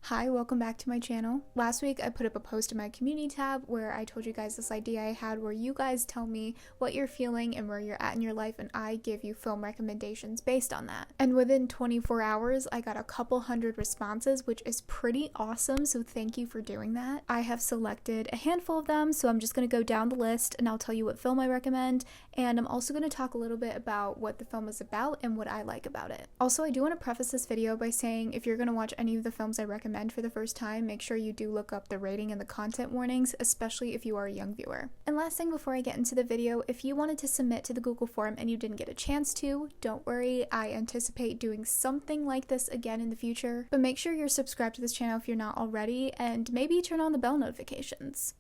Hi, welcome back to my channel. Last week I put up a post in my community tab where I told you guys this idea I had where you guys tell me what you're feeling and where you're at in your life, and I give you film recommendations based on that. And within 24 hours I got a couple hundred responses, which is pretty awesome, so thank you for doing that. I have selected a handful of them, so I'm just going to go down the list and I'll tell you what film I recommend, and I'm also going to talk a little bit about what the film is about and what I like about it. Also, I do want to preface this video by saying if you're going to watch any of the films I recommend for the first time, make sure you do look up the rating and the content warnings, especially if you are a young viewer. And last thing before I get into the video, if you wanted to submit to the Google form and you didn't get a chance to, don't worry, I anticipate doing something like this again in the future, but make sure you're subscribed to this channel if you're not already, and maybe turn on the bell notifications,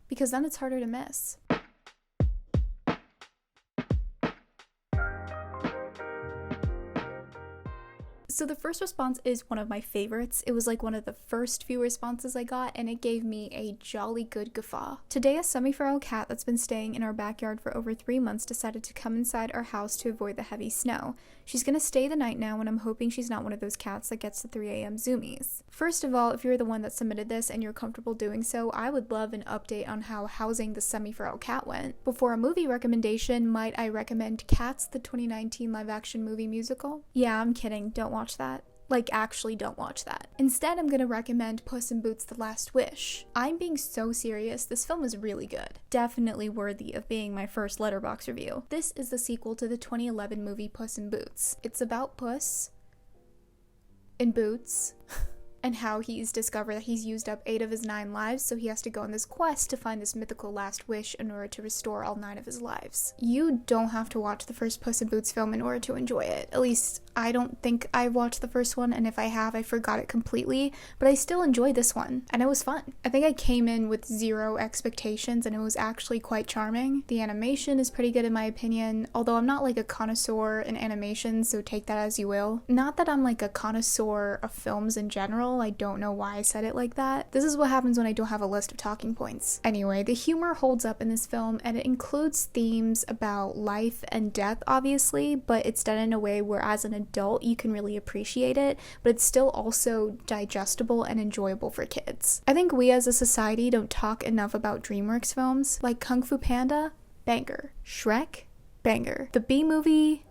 because then it's harder to miss. So the first response is one of my favorites. It was like one of the first few responses I got, and it gave me a jolly good guffaw. Today, a semi-feral cat that's been staying in our backyard for over 3 months decided to come inside our house to avoid the heavy snow. She's gonna stay the night now, and I'm hoping she's not one of those cats that gets the 3 a.m. zoomies. First of all, if you're the one that submitted this and you're comfortable doing so, I would love an update on how housing the semi-feral cat went. Before a movie recommendation, might I recommend Cats, the 2019 live-action movie musical? Yeah, I'm kidding, don't watch that. Like, actually don't watch that. Instead, I'm gonna recommend Puss in Boots: The Last Wish. I'm being so serious, this film is really good. Definitely worthy of being my first letterboxd review. This is the sequel to the 2011 movie Puss in Boots. It's about Puss in Boots and how he's discovered that he's used up 8 of his 9 lives, so he has to go on this quest to find this mythical last wish in order to restore all 9 of his lives. You don't have to watch the first Puss in Boots film in order to enjoy it. At least, I don't think I watched the first one, and if I have, I forgot it completely, but I still enjoyed this one, and it was fun. I think I came in with 0 expectations, and it was actually quite charming. The animation is pretty good in my opinion, although I'm not like a connoisseur in animation, so take that as you will. Not that I'm like a connoisseur of films in general, I don't know why I said it like that. This is what happens when I don't have a list of talking points. Anyway, the humor holds up in this film, and it includes themes about life and death, obviously, but it's done in a way where as an adult you can really appreciate it, but it's still also digestible and enjoyable for kids. I think we as a society don't talk enough about DreamWorks films, like Kung Fu Panda, banger. Shrek, banger. The Bee Movie,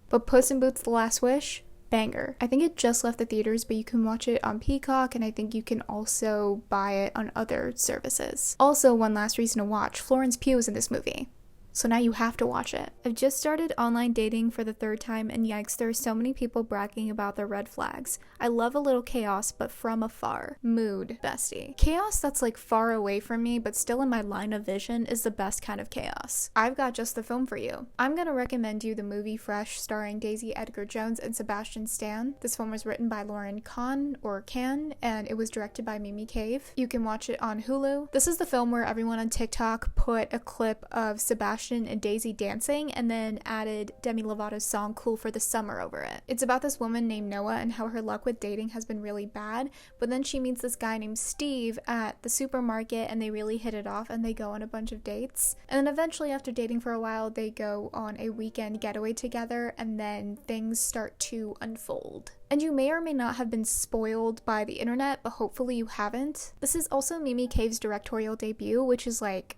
but Puss in Boots: The Last Wish, banger. I think it just left the theaters, but you can watch it on Peacock, and I think you can also buy it on other services. Also, one last reason to watch, Florence Pugh is in this movie, so now you have to watch it. I've just started online dating for the 3rd time, and yikes, there are so many people bragging about their red flags. I love a little chaos, but from afar. Mood, bestie. Chaos that's like far away from me, but still in my line of vision is the best kind of chaos. I've got just the film for you. I'm gonna recommend you the movie Fresh, starring Daisy Edgar Jones and Sebastian Stan. This film was written by Lauren Kahn, or Can, and it was directed by Mimi Cave. You can watch it on Hulu. This is the film where everyone on TikTok put a clip of Sebastian and Daisy dancing and then added Demi Lovato's song Cool for the Summer over it. It's about this woman named Noah and how her luck with dating has been really bad, but then she meets this guy named Steve at the supermarket and they really hit it off and they go on a bunch of dates. And then eventually, after dating for a while, they go on a weekend getaway together, and then things start to unfold. And you may or may not have been spoiled by the internet, but hopefully you haven't. This is also Mimi Cave's directorial debut, which is like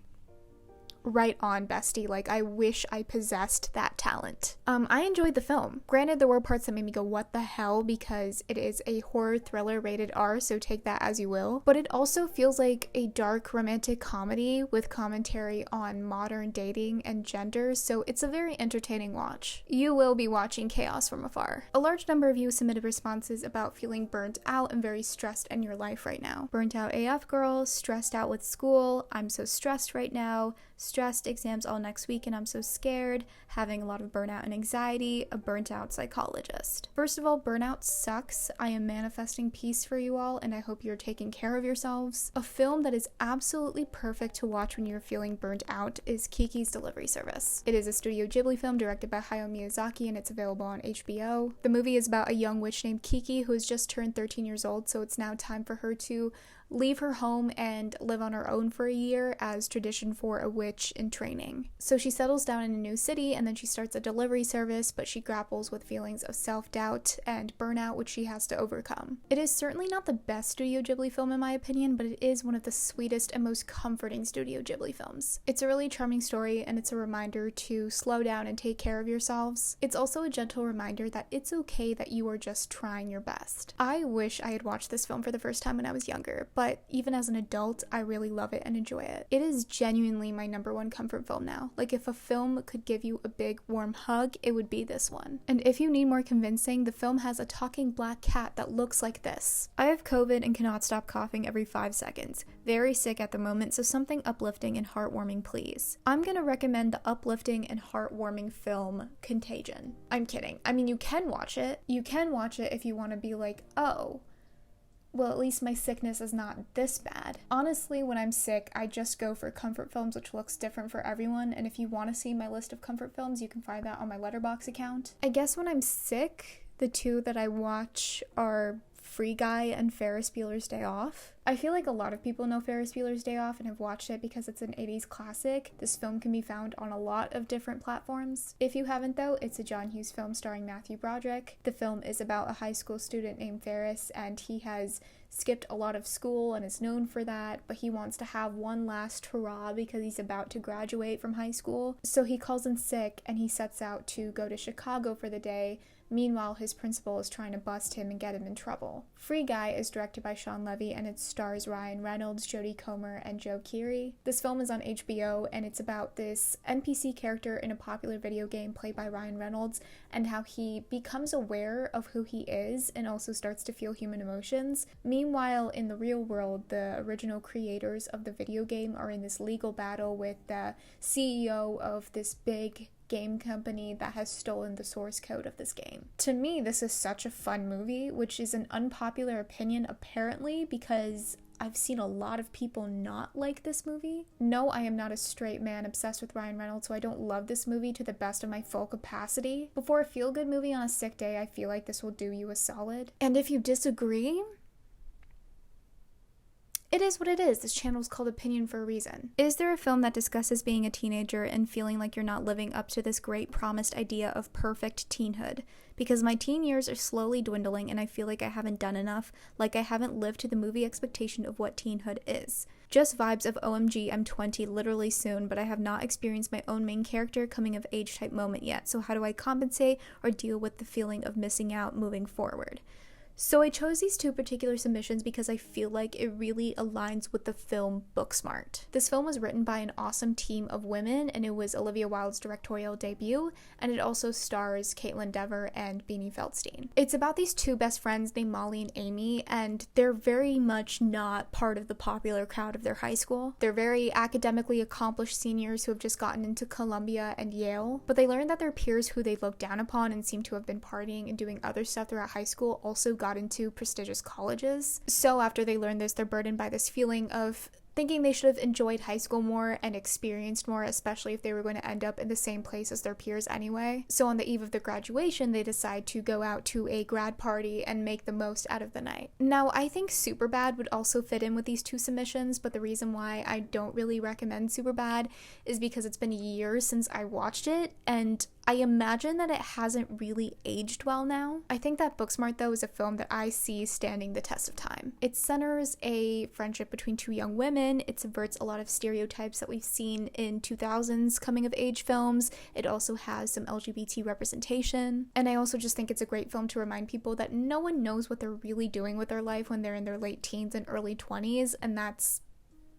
right on, bestie. Like, I wish I possessed that talent. I enjoyed the film. Granted, there were parts that made me go, what the hell, because it is a horror thriller rated R, so take that as you will. But it also feels like a dark romantic comedy with commentary on modern dating and gender, so it's a very entertaining watch. You will be watching chaos from afar. A large number of you submitted responses about feeling burnt out and very stressed in your life right now. Burnt out AF girl, stressed out with school, I'm so stressed right now, stressed, exams all next week and I'm so scared, having a lot of burnout and anxiety, a burnt out psychologist. First of all, burnout sucks. I am manifesting peace for you all, and I hope you're taking care of yourselves. A film that is absolutely perfect to watch when you're feeling burnt out is Kiki's Delivery Service. It is a Studio Ghibli film directed by Hayao Miyazaki, and it's available on HBO. The movie is about a young witch named Kiki who has just turned 13 years old, so it's now time for her to leave her home and live on her own for a year as tradition for a witch in training. So she settles down in a new city, and then she starts a delivery service, but she grapples with feelings of self-doubt and burnout, which she has to overcome. It is certainly not the best Studio Ghibli film in my opinion, but it is one of the sweetest and most comforting Studio Ghibli films. It's a really charming story, and it's a reminder to slow down and take care of yourselves. It's also a gentle reminder that it's okay that you are just trying your best. I wish I had watched this film for the first time when I was younger, but even as an adult, I really love it and enjoy it. It is genuinely my number one comfort film now. Like, if a film could give you a big warm hug, it would be this one. And if you need more convincing, the film has a talking black cat that looks like this. I have COVID and cannot stop coughing every 5 seconds. Very sick at the moment, so something uplifting and heartwarming, please. I'm gonna recommend the uplifting and heartwarming film Contagion. I'm kidding. I mean, you can watch it. You can watch it if you want to be like, oh, well, at least my sickness is not this bad. Honestly, when I'm sick, I just go for comfort films, which looks different for everyone, and if you want to see my list of comfort films, you can find that on my letterboxd account. I guess when I'm sick, the two that I watch are Free Guy and Ferris Bueller's Day Off. I feel like a lot of people know Ferris Bueller's Day Off and have watched it because it's an 80s classic. This film can be found on a lot of different platforms. If you haven't though, it's a John Hughes film starring Matthew Broderick. The film is about a high school student named Ferris, and he has skipped a lot of school and is known for that, but he wants to have one last hurrah because he's about to graduate from high school. So he calls in sick and he sets out to go to Chicago for the day. Meanwhile, his principal is trying to bust him and get him in trouble. Free Guy is directed by Sean Levy, and it stars Ryan Reynolds, Jodie Comer, and Joe Keery. This film is on HBO, and it's about this NPC character in a popular video game played by Ryan Reynolds, and how he becomes aware of who he is and also starts to feel human emotions. Meanwhile, in the real world, the original creators of the video game are in this legal battle with the CEO of this big game company that has stolen the source code of this game. To me, this is such a fun movie, which is an unpopular opinion apparently because I've seen a lot of people not like this movie. No, I am not a straight man obsessed with Ryan Reynolds, so I don't love this movie to the best of my full capacity. But for a feel-good movie on a sick day, I feel like this will do you a solid. And if you disagree, it is what it is. This channel is called Opinion for a reason. Is there a film that discusses being a teenager and feeling like you're not living up to this great promised idea of perfect teenhood? Because my teen years are slowly dwindling and I feel like I haven't done enough, like I haven't lived to the movie expectation of what teenhood is. Just vibes of OMG, I'm 20 literally soon, but I have not experienced my own main character coming of age type moment yet, so how do I compensate or deal with the feeling of missing out moving forward? So I chose these two particular submissions because I feel like it really aligns with the film Booksmart. This film was written by an awesome team of women, and it was Olivia Wilde's directorial debut, and it also stars Caitlin Dever and Beanie Feldstein. It's about these two best friends named Molly and Amy, and they're very much not part of the popular crowd of their high school. They're very academically accomplished seniors who have just gotten into Columbia and Yale, but they learn that their peers who they look down upon and seem to have been partying and doing other stuff throughout high school also got into prestigious colleges. So after they learn this, they're burdened by this feeling of thinking they should have enjoyed high school more and experienced more, especially if they were going to end up in the same place as their peers anyway. So on the eve of the graduation, they decide to go out to a grad party and make the most out of the night. Now, I think Superbad would also fit in with these two submissions, but the reason why I don't really recommend Superbad is because it's been years since I watched it, and I imagine that it hasn't really aged well now. I think that Booksmart, though, is a film that I see standing the test of time. It centers a friendship between two young women. It subverts a lot of stereotypes that we've seen in 2000s coming-of-age films. It also has some LGBT representation. And I also just think it's a great film to remind people that no one knows what they're really doing with their life when they're in their late teens and early 20s, and that's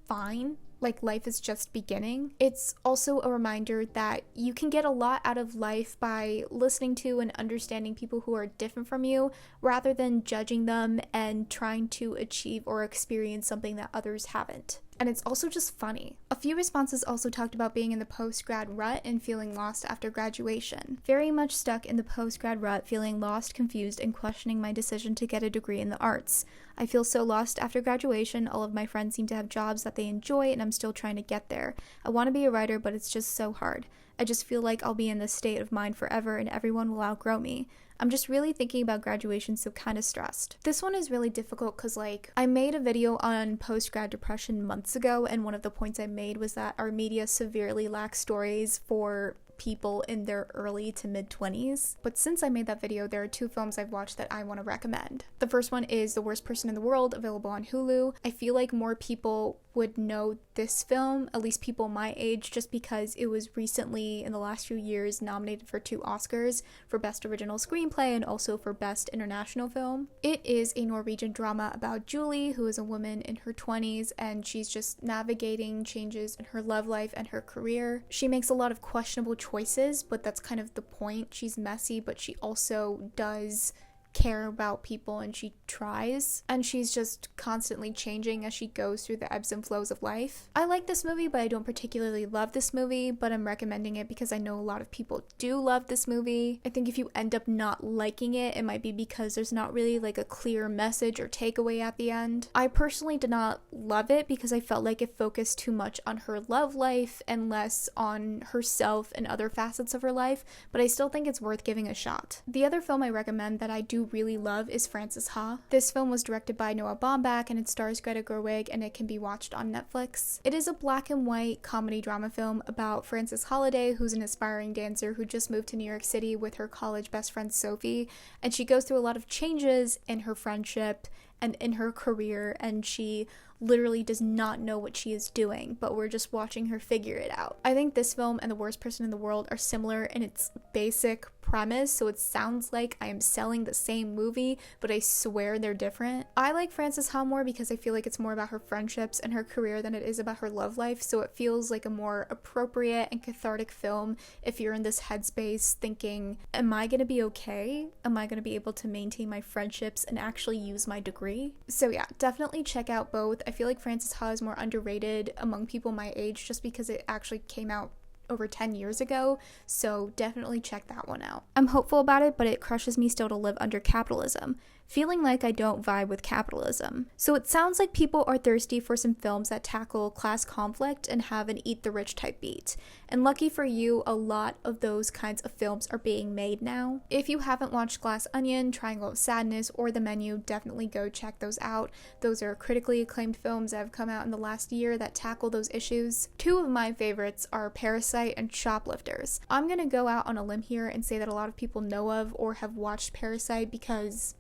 fine. Like, life is just beginning. It's also a reminder that you can get a lot out of life by listening to and understanding people who are different from you rather than judging them and trying to achieve or experience something that others haven't. And it's also just funny. A few responses also talked about being in the post-grad rut and feeling lost after graduation. Very much stuck in the post-grad rut, feeling lost, confused, and questioning my decision to get a degree in the arts. I feel so lost after graduation. All of my friends seem to have jobs that they enjoy, and I'm still trying to get there. I want to be a writer, but it's just so hard. I just feel like I'll be in this state of mind forever and everyone will outgrow me. I'm just really thinking about graduation, so kind of stressed. This one is really difficult because, like, I made a video on post-grad depression months ago, and one of the points I made was that our media severely lacks stories for people in their early to mid-20s. But since I made that video, there are two films I've watched that I want to recommend. The first one is The Worst Person in the World, available on Hulu. I feel like more people would know this film, at least people my age, just because it was recently, in the last few years, nominated for 2 Oscars, for Best Original Screenplay and also for Best International Film. It is a Norwegian drama about Julie, who is a woman in her 20s, and she's just navigating changes in her love life and her career. She makes a lot of questionable choices, but that's kind of the point. She's messy, but she also does care about people, and she tries, and she's just constantly changing as she goes through the ebbs and flows of life. I like this movie, but I don't particularly love this movie, but I'm recommending it because I know a lot of people do love this movie. I think if you end up not liking it, it might be because there's not really like a clear message or takeaway at the end. I personally did not love it because I felt like it focused too much on her love life and less on herself and other facets of her life, but I still think it's worth giving a shot. The other film I recommend that I do really love is Frances Ha. This film was directed by Noah Baumbach and it stars Greta Gerwig, and it can be watched on Netflix. It is a black and white comedy drama film about Frances Holliday, who's an aspiring dancer who just moved to New York City with her college best friend Sophie, and she goes through a lot of changes in her friendship and in her career, and she literally does not know what she is doing, but we're just watching her figure it out. I think this film and The Worst Person in the World are similar in its basic premise, so it sounds like I am selling the same movie, but I swear they're different. I like Frances Ha more because I feel like it's more about her friendships and her career than it is about her love life, so it feels like a more appropriate and cathartic film if you're in this headspace thinking, am I gonna be okay? Am I gonna be able to maintain my friendships and actually use my degree? So yeah, definitely check out both. I feel like Frances Ha is more underrated among people my age just because it actually came out over 10 years ago, so definitely check that one out. I'm hopeful about it, but it crushes me still to live under capitalism, feeling like I don't vibe with capitalism. So it sounds like people are thirsty for some films that tackle class conflict and have an eat the rich type beat. And lucky for you, a lot of those kinds of films are being made now. If you haven't watched Glass Onion, Triangle of Sadness, or The Menu, definitely go check those out. Those are critically acclaimed films that have come out in the last year that tackle those issues. 2 of my favorites are Parasite and Shoplifters. I'm gonna go out on a limb here and say that a lot of people know of or have watched Parasite because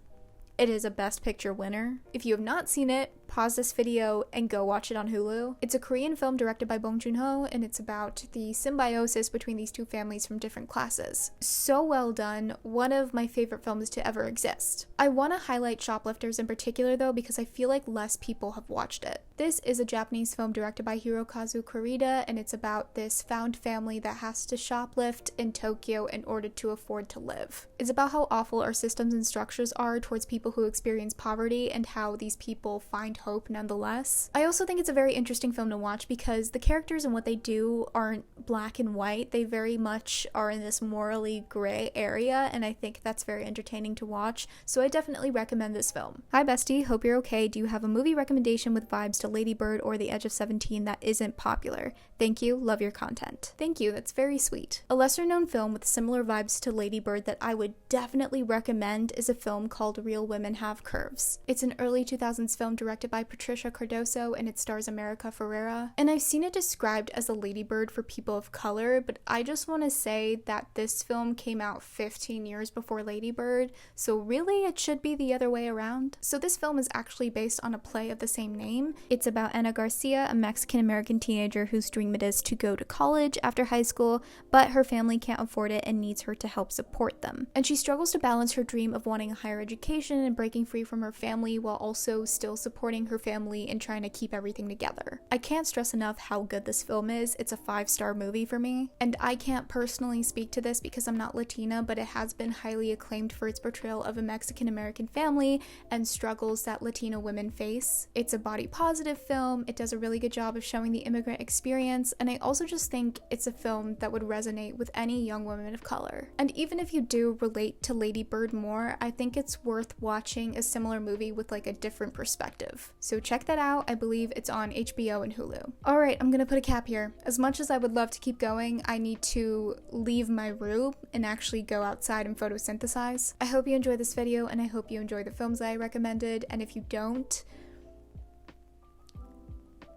it is a Best Picture winner. If you have not seen it, pause this video and go watch it on Hulu. It's a Korean film directed by Bong Joon-ho, and it's about the symbiosis between these 2 families from different classes. So well done, one of my favorite films to ever exist. I want to highlight Shoplifters in particular though because I feel like less people have watched it. This is a Japanese film directed by Hirokazu Kurita, and it's about this found family that has to shoplift in Tokyo in order to afford to live. It's about how awful our systems and structures are towards people who experience poverty and how these people find hope nonetheless. I also think it's a very interesting film to watch because the characters and what they do aren't black and white. They very much are in this morally gray area, and I think that's very entertaining to watch, so I definitely recommend this film. Hi bestie, hope you're okay. Do you have a movie recommendation with vibes to Ladybird or The Edge of 17 that isn't popular? Thank you, love your content. Thank you, that's very sweet. A lesser known film with similar vibes to Ladybird that I would definitely recommend is a film called Real Women Have Curves. It's an early 2000s film directed by Patricia Cardoso, and it stars America Ferrera. And I've seen it described as a Ladybird for people of color, but I just want to say that this film came out 15 years before Ladybird, so really it should be the other way around. So this film is actually based on a play of the same name. It's about Ana Garcia, a Mexican-American teenager whose dream it is to go to college after high school, but her family can't afford it and needs her to help support them. And she struggles to balance her dream of wanting a higher education and breaking free from her family while also still supporting her family and trying to keep everything together. I can't stress enough how good this film is. It's a 5-star movie for me. And I can't personally speak to this because I'm not Latina, but it has been highly acclaimed for its portrayal of a Mexican-American family and struggles that Latina women face. It's a body positive film. It does a really good job of showing the immigrant experience, and I also just think it's a film that would resonate with any young woman of color. And even if you do relate to Lady Bird more, I think it's worth watching a similar movie with like a different perspective. Life. So check that out. I believe it's on HBO and Hulu. Alright, I'm gonna put a cap here. As much as I would love to keep going, I need to leave my room and actually go outside and photosynthesize. I hope you enjoyed this video, and I hope you enjoy the films that I recommended, and if you don't,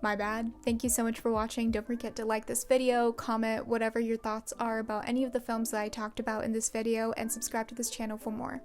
my bad. Thank you so much for watching. Don't forget to like this video, comment whatever your thoughts are about any of the films that I talked about in this video, and subscribe to this channel for more.